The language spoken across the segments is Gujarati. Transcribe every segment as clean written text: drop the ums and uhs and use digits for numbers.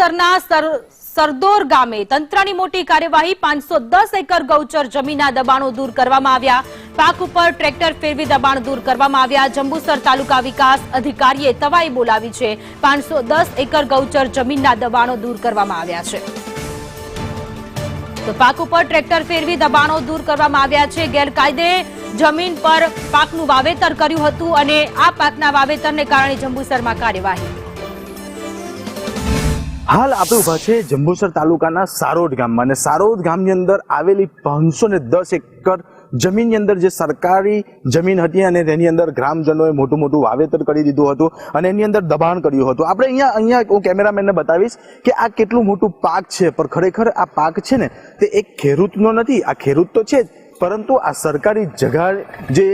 જંબુસરના સરદોર ગામે તંત્રની મોટી કાર્યવાહી 510 એકર ગૌચર જમીનના દબાણો દૂર કરવામાં આવ્યા. પાક ઉપર ટ્રેક્ટર ફેરવી દબાણ દૂર કરવામાં આવ્યા. જંબુસર તાલુકા વિકાસ અધિકારીએ તવાઈ બોલાવી છે. 510 એકર ગૌચર જમીનના દબાણો દૂર કરવામાં આવ્યા છે. તો પાક ઉપર ટ્રેક્ટર ફેરવી દબાણો દૂર કરવામાં આવ્યા છે. ગેરકાયદે જમીન પર પાકનું વાવેતર કર્યું હતું અને આ પાકના વાવેતરને કારણે જંબુસરમાં કાર્યવાહી. હાલ આપણે ઉભા છે જંબુસર તાલુકાના સારોદ ગામમાં અને સારોદ ગામની અંદર આવેલી 510 એકર જમીનની અંદર જે સરકારી જમીન હતી અને તેની અંદર ગ્રામજનોએ મોટું વાવેતર કરી દીધું હતું અને એની અંદર દબાણ કર્યું હતું. આપણે અહીંયા હું કેમેરામેનને બતાવીશ કે આ કેટલું મોટું પાક છે, પણ ખરેખર આ પાક છે ને તે એક ખેડૂતનો નથી. આ ખેડૂત તો છે જ, પરંતુ આ સરકારી જગા જે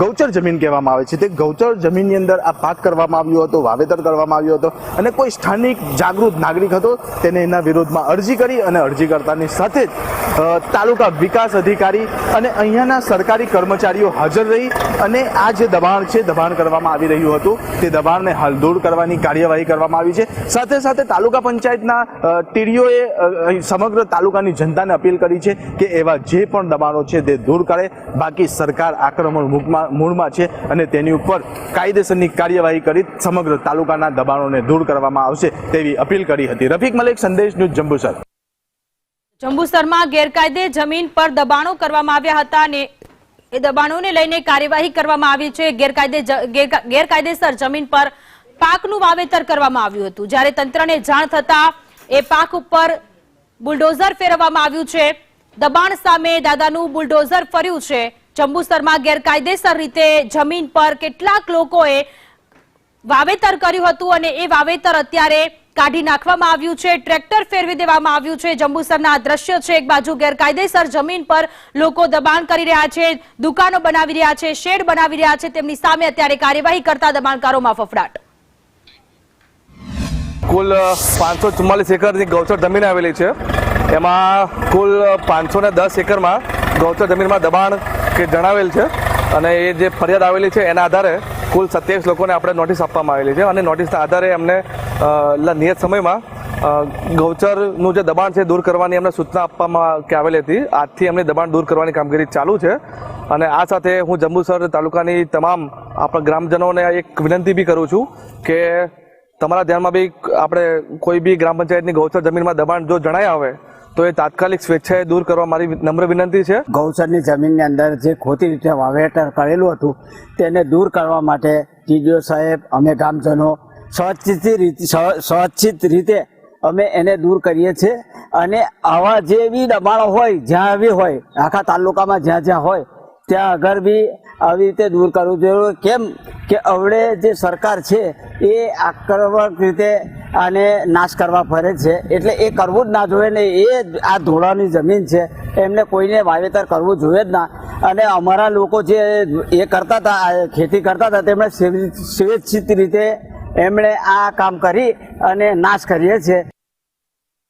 ગૌચર જમીન કહેવામાં આવે છે તે ગૌચર જમીનની અંદર આ પાક કરવામાં આવ્યો હતો, વાવેતર કરવામાં આવ્યો હતો અને કોઈ સ્થાનિક જાગૃત નાગરિક હતો તેને એના વિરોધમાં અરજી કરી અને અરજી કરતાની સાથે જ તાલુકા વિકાસ અધિકારી અને અહીંયાના સરકારી કર્મચારીઓ હાજર રહી અને આ જે દબાણ છે, દબાણ કરવામાં આવી રહ્યું હતું તે દબાણને હાલ દૂર કરવાની કાર્યવાહી કરવામાં આવી છે. સાથે સાથે તાલુકા પંચાયતના ટીડીઓએ સમગ્ર તાલુકાની જનતાને અપીલ કરી છે કે એવા જે પણ દબાણો છે તે દૂર કરે. બાકી સરકાર આક્રમણ મૂળમાં છે અને તેની ઉપર કાયદેસરની કાર્યવાહી કરી સમગ્ર તાલુકાના દબાણોને દૂર કરવામાં આવશે તેવી અપીલ કરી હતી. રફીક મલિક, સંદેશ ન્યૂઝ, જંબુસર. જંબુસરમાં ગેરકાયદે જમીન પર દબાણો કરવામાં આવ્યા હતા અને એ દબાણોને લઈને કાર્યવાહી કરવામાં આવી છે. ગેરકાયદેસર જમીન પર પાકનું વાવેતર કરવામાં આવ્યું હતું. જ્યારે તંત્રને જાણ થતા એ પાક ઉપર બુલડોઝર ફેરવવામાં આવ્યું છે. દબાણ સામે દાદાનું બુલડોઝર ફર્યું છે. જંબુસરમાં ગેરકાયદેસર રીતે જમીન પર કેટલાક લોકોએ વાવેતર કર્યું હતું અને એ વાવેતર અત્યારે કાઢી નાખવામાં આવ્યું છે. ટ્રેક્ટર ફેરવી દેવામાં આવ્યું છે. જંબુસરના દ્રશ્ય છે. એક બાજુ ગેરકાયદેસર જમીન પર લોકો દબાણ કરી રહ્યા છે, દુકાનો બનાવી રહ્યા છે, શેડ બનાવી રહ્યા છે. તેમની સામે અત્યારે કાર્યવાહી કરતા દબાણકારોમાં ફફડાટ. કુલ 544 એકરની ગૌચર જમીન આવેલી છે. એમાં કુલ 510 એકરમાં ગૌચર જમીનમાં દબાણ કે જણાવેલ છે અને એ જે ફરિયાદ આવેલી છે એના આધારે કુલ 27 લોકોને આપણે નોટિસ આપવામાં આવેલી છે અને નોટિસના આધારે અમને નિયત સમયમાં ગૌચરનું જે દબાણ છે દૂર કરવાની અમને સૂચના આપવામાં આવેલી હતી. આજથી અમને દબાણ દૂર કરવાની કામગીરી ચાલુ છે અને આ સાથે હું જંબુસર તાલુકાની તમામ આપણા ગ્રામજનોને એક વિનંતી બી કરું છું કે તમારા ધ્યાનમાં બી આપણે કોઈ બી ગ્રામ પંચાયતની ગૌચર જમીનમાં દબાણ જો જણાય આવે તો એ તાત્કાલિક સ્વેચ્છાએ દૂર કરવા મારી નમ્ર વિનંતી છે. ગૌચરની જમીનની અંદર જે ખોટી રીતે વાવેતર કરેલું હતું તેને દૂર કરવા માટે ટીડીઓ સાહેબ, અમે ગામજનો સ્વચ્છિત રીતે અમે એને દૂર કરીએ છીએ અને આવા જે બી દબાણો હોય, જ્યાં બી હોય, આખા તાલુકામાં જ્યાં હોય ત્યાં આગળ બી આવી રીતે દૂર કરવું જોઈએ. કેમ કે હવે જે સરકાર છે એ આક્રમક રીતે આને નાશ કરવા ફરે છે, એટલે એ કરવું જ ના જોઈએ ને. એ આ ધોળાની જમીન છે, એમને કોઈને વાવેતર કરવું જોઈએ જ ના. અને અમારા લોકો જે એ કરતા હતા, ખેતી કરતા હતા, તેમણે સ્વેચ્છિત રીતે એમણે આ કામ કરી અને નાશ કરીએ છીએ.